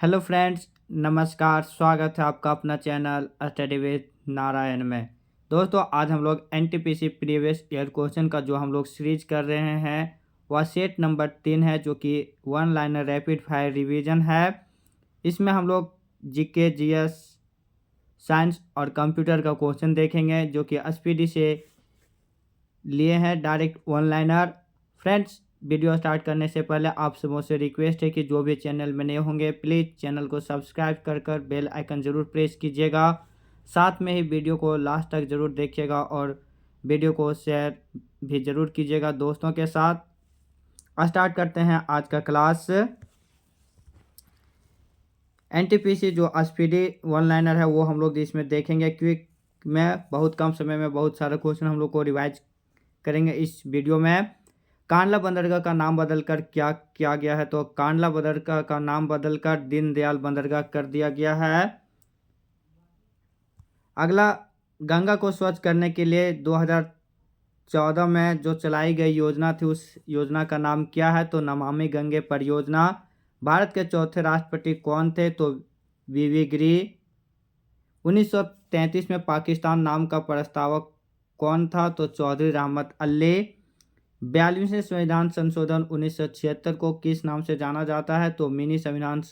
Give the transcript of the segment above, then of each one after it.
Hello friends, नमस्कार। स्वागत है आपका अपना चैनल स्टडी विद नारायण में। दोस्तों, आज हम लोग एनटीपीसी प्रीवियस ईयर क्वेश्चन का जो हम लोग सीरीज कर रहे हैं वह सेट नंबर 3 है, जो कि one liner rapid fire revision है। इसमें हम लोग जीके, जीएस, साइंस और कंप्यूटर का क्वेश्चन देखेंगे, जो कि एसपीडी से लिए हैं, direct one liner. Friends, video start करने से पहले आपसे मुझसे रिक्वेस्ट है कि जो भी चैनल में नए होंगे प्लीज़ चैनल को सब्सक्राइब कर बेल आइकन ज़रूर प्रेस कीजिएगा। साथ में ही वीडियो को लास्ट तक ज़रूर देखिएगा और वीडियो को शेयर भी ज़रूर कीजिएगा दोस्तों के साथ। स्टार्ट करते हैं आज का क्लास। एनटीपीसी जो एसपीडी वन लाइनर है वो हम लोग इसमें देखेंगे। क्विक में बहुत कम समय में बहुत सारे क्वेश्चन हम लोग को रिवाइज करेंगे इस वीडियो में। कांडला बंदरगाह का नाम बदलकर क्या किया गया है? तो कांडला बंदरगाह का नाम बदलकर दीनदयाल बंदरगाह कर दिया गया है। अगला, गंगा को स्वच्छ करने के लिए 2014 में जो चलाई गई योजना थी उस योजना का नाम क्या है? तो नमामि गंगे परियोजना। भारत के चौथे राष्ट्रपति कौन थे? तो वीवी गिरी। 1933 में पाकिस्तान नाम का प्रस्तावक कौन था? तो चौधरी रहमत अली। 42वें संविधान संशोधन 1976 को किस नाम से जाना जाता है? तो मिनी संविधान।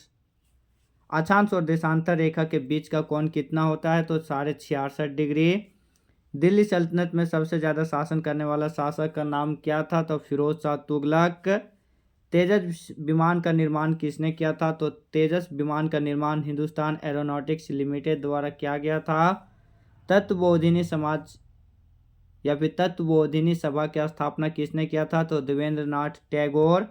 अक्षांश और देशांतर रेखा के बीच का कोण कितना होता है? तो 66.5 डिग्री। दिल्ली सल्तनत में सबसे ज़्यादा शासन करने वाला शासक का नाम क्या था? तो फिरोज शाह तुगलक। तेजस विमान का निर्माण किसने किया था? तो तेजस विमान का निर्माण हिंदुस्तान एरोनॉटिक्स लिमिटेड द्वारा किया गया था। तत्वबोधिनी समाज या फिर तत्वबोधिनी सभा की स्थापना किसने किया था? तो देवेंद्र नाथ टैगोर।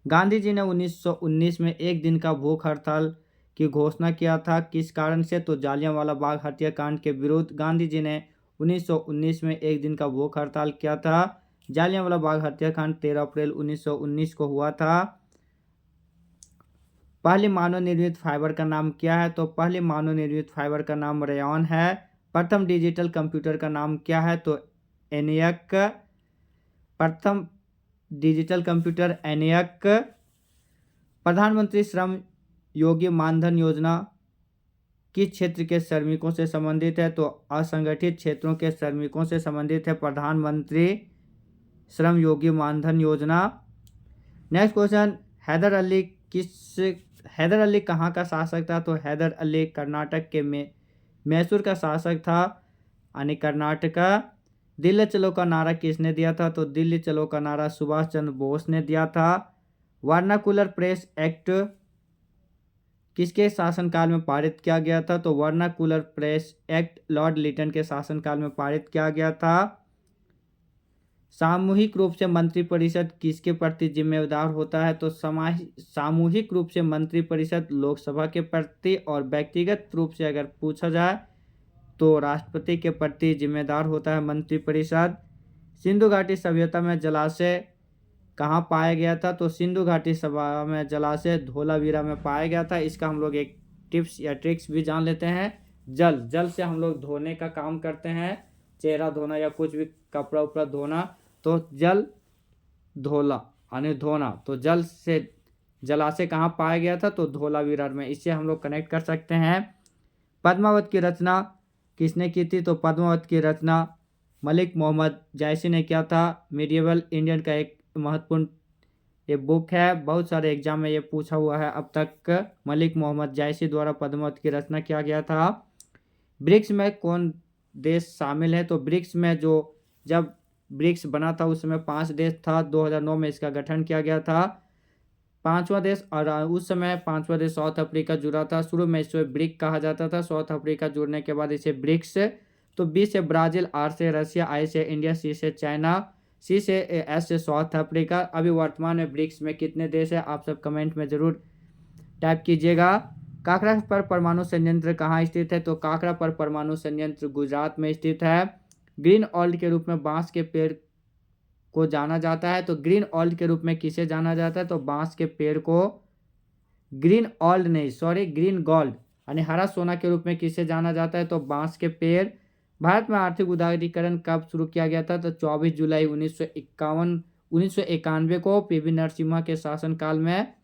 गांधी जी ने 1919 में एक दिन का भूख हड़ताल की घोषणा किया था, किस कारण से? तो जालियांवाला बाग हत्याकांड के विरुद्ध गांधी जी ने 1919 में एक दिन का भूख हड़ताल किया था। जालियांवाला बाग हत्याकांड 13 अप्रैल 1919 को हुआ था। पहली मानव निर्मित फाइबर का नाम क्या है? तो पहली मानव निर्मित फाइबर का नाम रेयॉन है। प्रथम डिजिटल कंप्यूटर का नाम क्या है? तो एनियक। प्रथम डिजिटल कंप्यूटर एनियक। प्रधानमंत्री श्रम योगी मानधन योजना किस क्षेत्र के श्रमिकों से संबंधित है? तो असंगठित क्षेत्रों के श्रमिकों से संबंधित है प्रधानमंत्री श्रम योगी मानधन योजना। नेक्स्ट क्वेश्चन, हैदर अली कहाँ का शासक था? तो हैदर अली कर्नाटक के मैसूर का शासक था, यानी कर्नाटका। दिल्ली चलो का नारा किसने दिया था? तो दिल्ली चलो का नारा सुभाष चंद्र बोस ने दिया था। वर्नाकुलर प्रेस एक्ट किसके शासनकाल में पारित किया गया था? तो vernacular press act Lord Lytton के शासनकाल में पारित किया गया था। सामूहिक रूप से मंत्रिपरिषद किसके प्रति जिम्मेदार होता है? तो सामूहिक रूप से मंत्रिपरिषद लोकसभा के प्रति और व्यक्तिगत रूप से अगर पूछा जाए तो राष्ट्रपति के प्रति जिम्मेदार होता है मंत्रिपरिषद। सिंधु घाटी सभ्यता में जलाशय कहाँ पाया गया था? तो सिंधु घाटी सभा में जलाशय धोलावीरा में पाया गया था। इसका हम लोग एक टिप्स या ट्रिक्स भी जान लेते हैं। जल से हम लोग धोने का काम करते हैं, चेहरा धोना या कुछ भी कपड़ा उपड़ा धोना, तो जल धोला यानी धोना। तो जल से जलाशय कहाँ पाया गया था? तो धोलावीरा में। इससे हम लोग कनेक्ट कर सकते हैं। पद्मावत की रचना किसने की थी? तो पद्मावत की रचना मलिक मोहम्मद जैसी ने किया था। मिडिएवल इंडियन का एक महत्वपूर्ण ये बुक है, बहुत सारे एग्जाम में ये पूछा हुआ है अब तक। मलिक मोहम्मद जैसी द्वारा पद्मावत की रचना किया गया था। ब्रिक्स में कौन देश शामिल है? तो ब्रिक्स में जब ब्रिक्स बना था उस समय 5 देश था। 2009 में इसका गठन किया गया था। पांचवा देश, और उस समय पांचवा देश साउथ अफ्रीका जुड़ा था। शुरू में इसे ब्रिक कहा जाता था, साउथ अफ्रीका जुड़ने के बाद इसे ब्रिक्स। तो बी से ब्राजील, आर से रशिया, आई से इंडिया, सी से चाइना, सी से एस से साउथ अफ्रीका। अभी वर्तमान में ब्रिक्स में कितने देश है आप सब कमेंट में जरूर टाइप कीजिएगा। काकरा पर परमाणु संयंत्र कहाँ स्थित है? तो काकरा पर परमाणु संयंत्र गुजरात में स्थित है। ग्रीन ऑल्ड के रूप में बांस के पेड़ को जाना जाता है। तो ग्रीन ऑल्ड के रूप में किसे जाना जाता है? तो बांस के पेड़ को, ग्रीन ऑल्ड नहीं सॉरी ग्रीन गोल्ड यानी हरा सोना के रूप में किसे जाना जाता है? तो बांस के पेड़। भारत में आर्थिक उदारीकरण कब शुरू किया गया था? तो 24 जुलाई 1991 को पीवी नरसिम्हा के शासनकाल में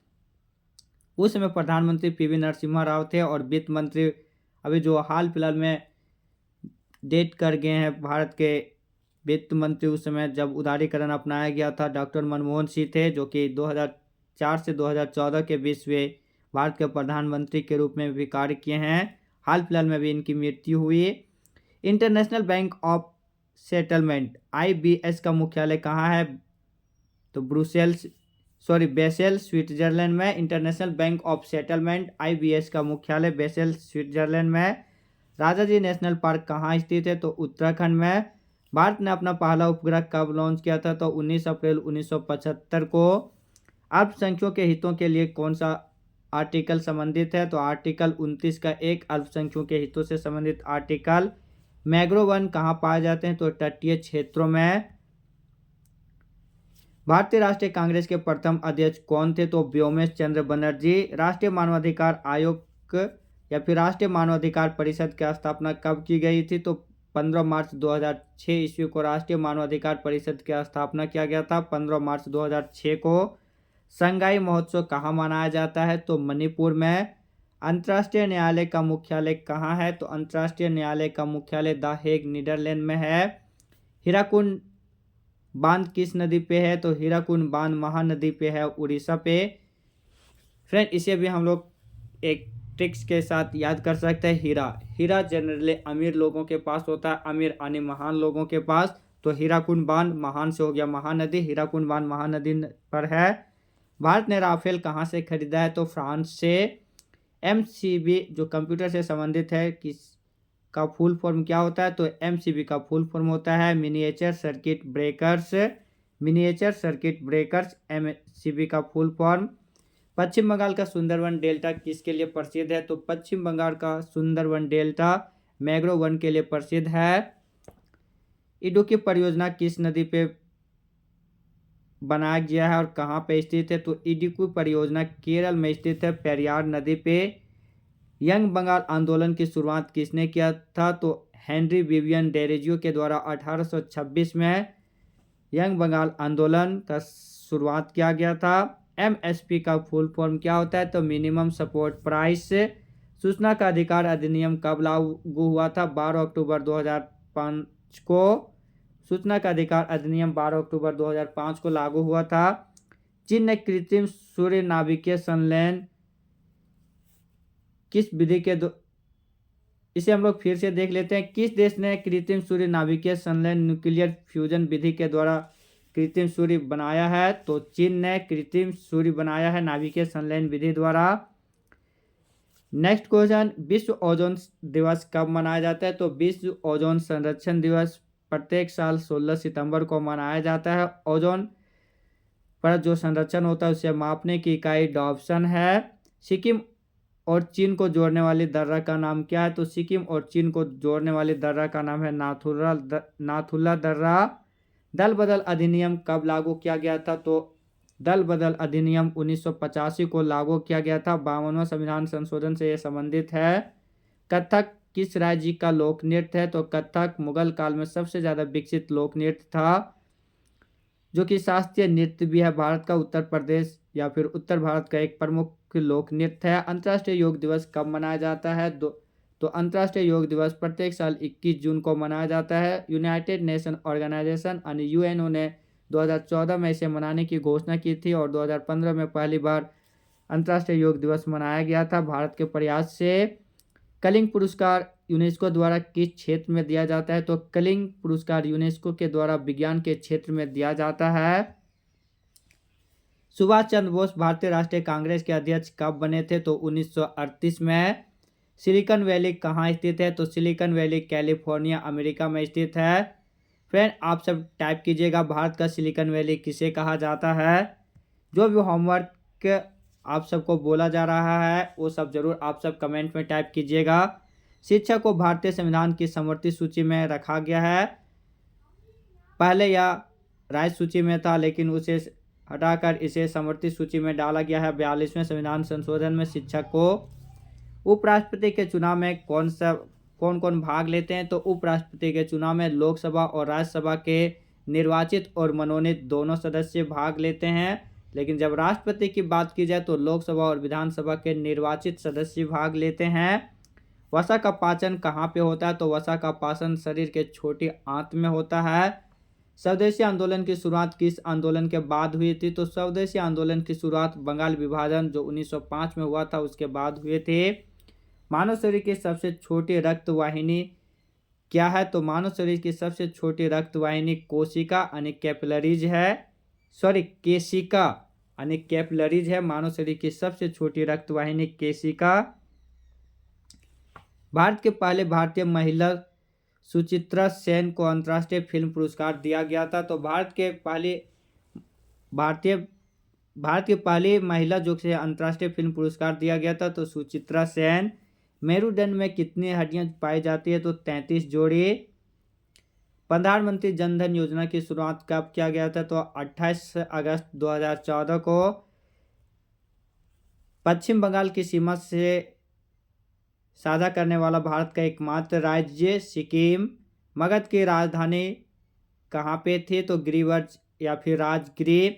उस समय प्रधानमंत्री पीवी नरसिम्हा राव थे और वित्त मंत्री अभी जो हाल फिलहाल में डेट कर गए हैं भारत के वित्त मंत्री, उस समय जब उदारीकरण अपनाया गया था, डॉक्टर मनमोहन सिंह थे, जो कि 2004 से 2014 के बीच वे भारत के प्रधानमंत्री के रूप में भी कार्य किए हैं। हाल फिलहाल में भी इनकी मृत्यु हुई। International bank of settlement IBS का मुख्यालय कहाँ है? तो बेसेल स्विट्जरलैंड में। International bank of settlement IBS का मुख्यालय बेसेल स्विट्जरलैंड में। राजाजी नेशनल पार्क कहाँ स्थित है? तो उत्तराखंड में। भारत ने अपना पहला उपग्रह कब लॉन्च किया था? तो 19 अप्रैल 1975 को। अल्पसंख्यकों के हितों के लिए कौन सा आर्टिकल संबंधित है? तो आर्टिकल 29 का एक अल्पसंख्यकों के हितों से संबंधित आर्टिकल। मैंग्रोव वन कहाँ पाए जाते हैं? तो तटीय क्षेत्रों में। भारतीय राष्ट्रीय कांग्रेस के प्रथम अध्यक्ष कौन थे? तो व्योमेश चंद्र बनर्जी। राष्ट्रीय मानवाधिकार आयोग या फिर राष्ट्रीय मानवाधिकार परिषद की स्थापना कब की गई थी? तो 15 मार्च 2006 ईस्वी को राष्ट्रीय मानवाधिकार परिषद की स्थापना किया गया था, 15 मार्च 2006 को। संगाई महोत्सव कहाँ मनाया जाता है? तो मणिपुर में। अंतर्राष्ट्रीय न्यायालय का मुख्यालय कहाँ है? तो अंतर्राष्ट्रीय न्यायालय का मुख्यालय द हेग नीदरलैंड में है। हीराकुंड बांध किस नदी पे है? तो हीराकुंड बांध महानदी पे है, उड़ीसा पे। फ्रेंड, इसे भी हम लोग एक ट्रिक्स के साथ याद कर सकते हैं। हीरा जनरली अमीर लोगों के पास होता है, अमीर यानी महान लोगों के पास। तो हीराकुंड बांध महान से हो गया महानदी, हीराकुंड बांध महानदी पर है। भारत ने राफेल कहाँ से खरीदा है? तो फ्रांस से। MCB जो कंप्यूटर से संबंधित है, किस का फुल फॉर्म क्या होता है? तो MCB का फुल फॉर्म होता है miniature circuit breakers. Miniature circuit breakers MCB का फुल फॉर्म। पश्चिम बंगाल का सुंदरवन डेल्टा किसके लिए प्रसिद्ध है? तो पश्चिम बंगाल का सुंदरवन डेल्टा मैंग्रोव वन के लिए प्रसिद्ध है। इडुक्की परियोजना किस नदी पे बनाया गया है और कहाँ पे स्थित है? तो इडुक्की परियोजना केरल में स्थित है, पेरियार नदी पे। यंग बंगाल आंदोलन की शुरुआत किसने किया था? तो हेनरी विवियन डेरेजियो के द्वारा 1826 में यंग बंगाल आंदोलन का शुरुआत किया गया था। MSP का फुल फॉर्म क्या होता है? तो मिनिमम सपोर्ट प्राइस। सूचना का अधिकार अधिनियम कब लागू हुआ था? 12 अक्टूबर 2005 को। सूचना का अधिकार अधिनियम 12 अक्टूबर 2005 को लागू हुआ था। चीन ने कृत्रिम सूर्य नाभिकीय संलयन किस विधि के इसे हम लोग फिर से देख लेते हैं। किस देश ने कृत्रिम सूर्य नाभिकीय संलयन न्यूक्लियर फ्यूजन विधि के द्वारा कृत्रिम सूर्य बनाया है? तो चीन ने कृत्रिम सूर्य बनाया है नाभिकीय संलयन विधि द्वारा। नेक्स्ट क्वेश्चन, विश्व ओजोन दिवस कब मनाया जाता है? तो विश्व ओजोन संरक्षण दिवस प्रत्येक साल 16 सितंबर को मनाया जाता है। ओजोन पर जो संरक्षण होता है उसे मापने की इकाई डॉप्सन है। सिक्किम और चीन को जोड़ने वाली दर्रा का नाम क्या है? तो सिक्किम और चीन को जोड़ने वाली दर्रा का नाम है नाथुला दर्रा। दल बदल अधिनियम कब लागू किया गया था? तो दल बदल अधिनियम 1985 को लागू किया गया था। 52वां संविधान संशोधन से यह संबंधित है। कथक किस राज्य का लोक नृत्य है? तो कथक मुगल काल में सबसे ज्यादा विकसित लोक नृत्य था, जो कि शास्त्रीय नृत्य भी है। भारत का उत्तर प्रदेश या फिर उत्तर भारत का एक प्रमुख लोक नृत्य है। अंतर्राष्ट्रीय योग दिवस कब मनाया जाता है? तो अंतर्राष्ट्रीय योग दिवस प्रत्येक साल 21 जून को मनाया जाता है। यूनाइटेड नेशन ऑर्गेनाइजेशन यानी UNO ने 2014 में इसे मनाने की घोषणा की थी और 2015 में पहली बार अंतर्राष्ट्रीय योग दिवस मनाया गया था। भारत के प्रयास से कलिंग पुरस्कार यूनेस्को द्वारा किस क्षेत्र में दिया जाता है? तो कलिंग पुरस्कार यूनेस्को के द्वारा विज्ञान के क्षेत्र में दिया जाता है। सुभाष चंद्र बोस भारतीय राष्ट्रीय कांग्रेस के अध्यक्ष कब बने थे? तो 1938 में। सिलिकॉन वैली कहाँ स्थित है? तो सिलिकॉन वैली कैलिफोर्निया अमेरिका में स्थित है। फ्रेंड, आप सब टाइप कीजिएगा भारत का सिलिकॉन वैली किसे कहा जाता है। जो भी होमवर्क आप सबको बोला जा रहा है वो सब जरूर आप सब कमेंट में टाइप कीजिएगा। शिक्षा को भारतीय संविधान की समवर्ती सूची में रखा गया है। पहले यह राज्य सूची में था, लेकिन उसे हटाकर इसे समवर्ती सूची में डाला गया है। 42वें संविधान संशोधन में शिक्षा को। उपराष्ट्रपति के चुनाव में कौन कौन भाग लेते हैं? तो उपराष्ट्रपति के चुनाव में लोकसभा और राज्यसभा के निर्वाचित और मनोनीत दोनों सदस्य भाग लेते हैं, लेकिन जब राष्ट्रपति की बात की जाए तो लोकसभा और विधानसभा के निर्वाचित सदस्य भाग लेते हैं। वसा का पाचन कहाँ पे होता है? तो वसा का पाचन शरीर के छोटी आंत में होता है। स्वदेशी आंदोलन की शुरुआत किस आंदोलन के बाद हुई थी? तो स्वदेशी आंदोलन की शुरुआत बंगाल विभाजन जो 1905 में हुआ था उसके बाद हुए थे। मानव शरीर की सबसे छोटी रक्त वाहिनी क्या है? तो मानव शरीर की सबसे छोटी रक्त वाहिनी कोशिका यानी कैपिलरीज है, केशिका यानी कैपिलरीज है। मानव शरीर की सबसे छोटी रक्त वाहिनी केशिका। भारत के पहले भारतीय महिला सुचित्रा सेन को अंतर्राष्ट्रीय फिल्म पुरस्कार दिया गया था। तो भारत की पहली महिला जो से अंतर्राष्ट्रीय फिल्म पुरस्कार दिया गया था तो सुचित्रा सेन। मेरुदंड में कितनी हड्डियां पाई जाती है? तो 33 जोड़ी। प्रधानमंत्री जनधन योजना की शुरुआत कब किया गया था? तो 28 अगस्त 2014 को। पश्चिम बंगाल की सीमा से साझा करने वाला भारत का एकमात्र राज्य सिक्किम। मगध की राजधानी कहाँ पे थी? तो गिरिवर्ज या फिर Rajgriha.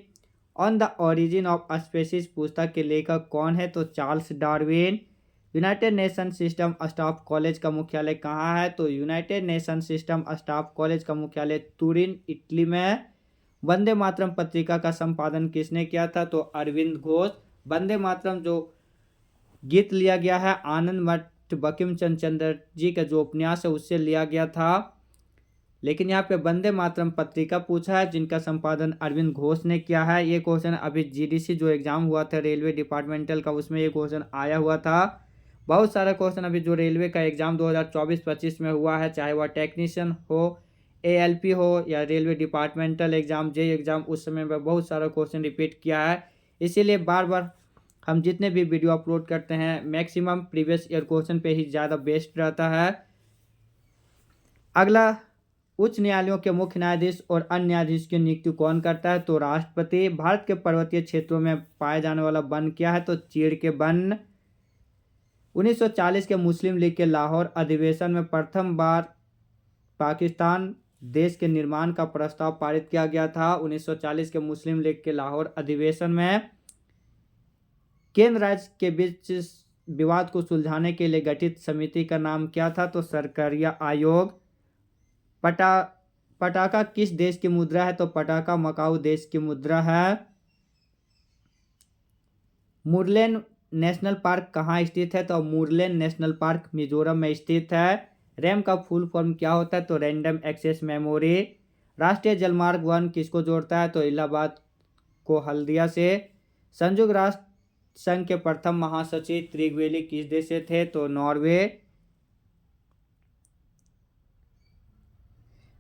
On the Origin of Species पुस्तक के लेखक कौन है? तो Charles Darwin. United Nation System Staff College का मुख्यालय कहाँ है? तो United Nation System Staff College का मुख्यालय तुरिन इटली में। वंदे मातरम पत्रिका का संपादन किसने किया था? तो अरविंद घोष। वंदे मातरम जो गीत लिया गया है आनंद मठ बंकिम चंद्र जी का जो उपन्यास है उससे लिया गया था। लेकिन यहाँ पे वंदे मातरम पत्रिका पूछा है जिनका संपादन अरविंद घोष ने किया है। ये क्वेश्चन अभी जीडीसी जो एग्जाम हुआ था रेलवे डिपार्टमेंटल का उसमें ये क्वेश्चन आया हुआ था। बहुत सारा क्वेश्चन अभी जो रेलवे का एग्जाम 2024-25 में हुआ है चाहे वह टेक्नीशियन हो, एएलपी हो या railway departmental exam, JE exam, उस समय में बहुत सारा क्वेश्चन रिपीट किया है। इसीलिए बार बार हम जितने भी वीडियो अपलोड करते हैं मैक्सिमम प्रीवियस ईयर क्वेश्चन पे ही ज़्यादा बेस्ड रहता है। अगला, उच्च न्यायालयों के मुख्य न्यायाधीश और अन्य न्यायाधीश की नियुक्ति कौन करता है? तो राष्ट्रपति। भारत के पर्वतीय क्षेत्रों में पाए जाने वाला वन क्या है? तो चीड़ के वन। 1940 के मुस्लिम लीग के लाहौर अधिवेशन में प्रथम बार पाकिस्तान देश के निर्माण का प्रस्ताव पारित किया गया था। 1940 के मुस्लिम लीग के लाहौर अधिवेशन में केंद्र राज्य के बीच विवाद को सुलझाने के लिए गठित समिति का नाम क्या था? तो सरकारिया आयोग। पटाका किस देश की मुद्रा है? तो पटाका मकाऊ देश की मुद्रा है। मुरलेन नेशनल पार्क कहाँ स्थित है? तो मुरलेन नेशनल पार्क मिजोरम में स्थित है। रैम का फुल फॉर्म क्या होता है? तो रैंडम एक्सेस मेमोरी। राष्ट्रीय जलमार्ग 1 किसको जोड़ता है? तो इलाहाबाद को हल्दिया से। संयुक्त राष्ट्र संघ के प्रथम महासचिव त्रिवेली किस देश से थे? तो नॉर्वे।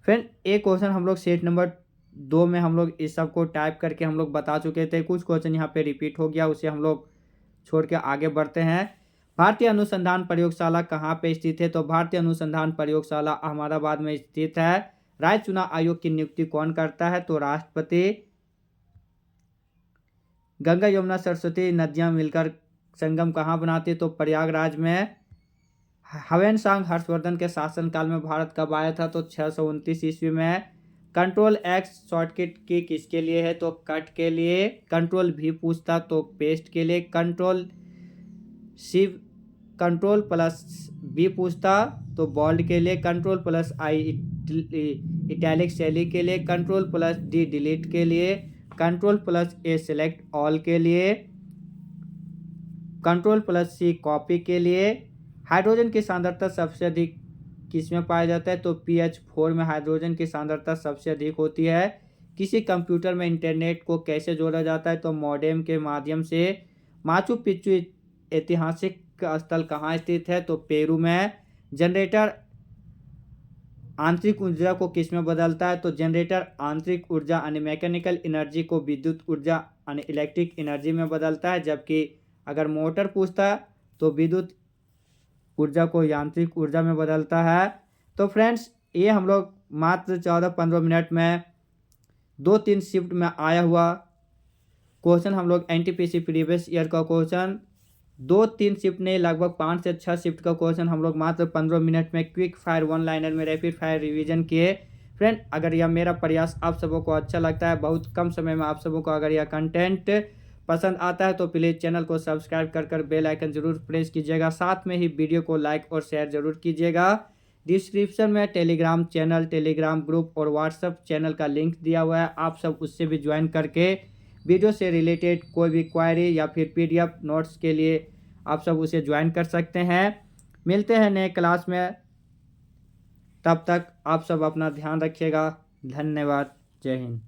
फिर एक क्वेश्चन हम लोग सेट नंबर 2 में हम लोग इस सब को टाइप करके हम लोग बता चुके थे। कुछ क्वेश्चन यहाँ पे रिपीट हो गया, उसे हम लोग छोड़ के आगे बढ़ते हैं। भारतीय अनुसंधान प्रयोगशाला कहाँ पे स्थित है? तो भारतीय अनुसंधान प्रयोगशाला अहमदाबाद में स्थित है। राज्य चुनाव आयोग की नियुक्ति कौन करता है? तो राष्ट्रपति। गंगा यमुना सरस्वती नदियां मिलकर संगम कहाँ बनाती है? तो प्रयागराज में। ह्वेनसांग हर्षवर्धन के शासनकाल में भारत कब आया था? तो 629 ईस्वी में। कंट्रोल एक्स शॉर्टकट की किसके लिए है? तो कट के लिए। कंट्रोल भी पूछता तो पेस्ट के लिए। कंट्रोल प्लस बी पूछता तो बोल्ड के लिए। कंट्रोल प्लस आई इटैलिक शैली के लिए। कंट्रोल प्लस डी डिलीट के लिए। कंट्रोल प्लस ए सिलेक्ट ऑल के लिए। कंट्रोल प्लस सी कॉपी के लिए। हाइड्रोजन की सांद्रता सबसे अधिक किसमें पाया जाता है? तो pH4 में हाइड्रोजन की सांद्रता सबसे अधिक होती है। किसी कंप्यूटर में इंटरनेट को कैसे जोड़ा जाता है? तो मॉडेम के माध्यम से। माचू पिच्चू ऐतिहासिक स्थल कहाँ स्थित है? तो पेरू में। जनरेटर आंतरिक ऊर्जा को किसमें बदलता है? तो जनरेटर आंतरिक ऊर्जा यानी मैकेनिकल एनर्जी को विद्युत ऊर्जा यानी इलेक्ट्रिक एनर्जी में बदलता है। जबकि अगर मोटर पूछता तो विद्युत ऊर्जा को यांत्रिक ऊर्जा में बदलता है। तो फ्रेंड्स ये हम लोग मात्र 14-15 मिनट में 2-3 शिफ्ट में आया हुआ क्वेश्चन हम लोग एनटीपीसी प्रीवियस ईयर का क्वेश्चन 2-3 शिफ्ट नहीं लगभग 5 से 6 शिफ्ट का क्वेश्चन हम लोग मात्र 15 मिनट में क्विक फायर वन लाइनर में रैपिड फायर रिवीजन किए। फ्रेंड, अगर यह मेरा प्रयास आप सबों को अच्छा लगता है, बहुत कम समय में आप सबों को अगर यह कंटेंट पसंद आता है तो प्लीज़ चैनल को सब्सक्राइब कर बेल आइकन जरूर प्रेस कीजिएगा। साथ में ही वीडियो को लाइक और शेयर जरूर कीजिएगा। डिस्क्रिप्शन में टेलीग्राम चैनल, टेलीग्राम ग्रुप और व्हाट्सएप चैनल का लिंक दिया हुआ है, आप सब उससे भी ज्वाइन करके वीडियो से रिलेटेड कोई भी क्वायरी या फिर PDF नोट्स के लिए आप सब उसे ज्वाइन कर सकते हैं। मिलते हैं नए क्लास में, तब तक आप सब अपना ध्यान रखिएगा। धन्यवाद। जय हिंद।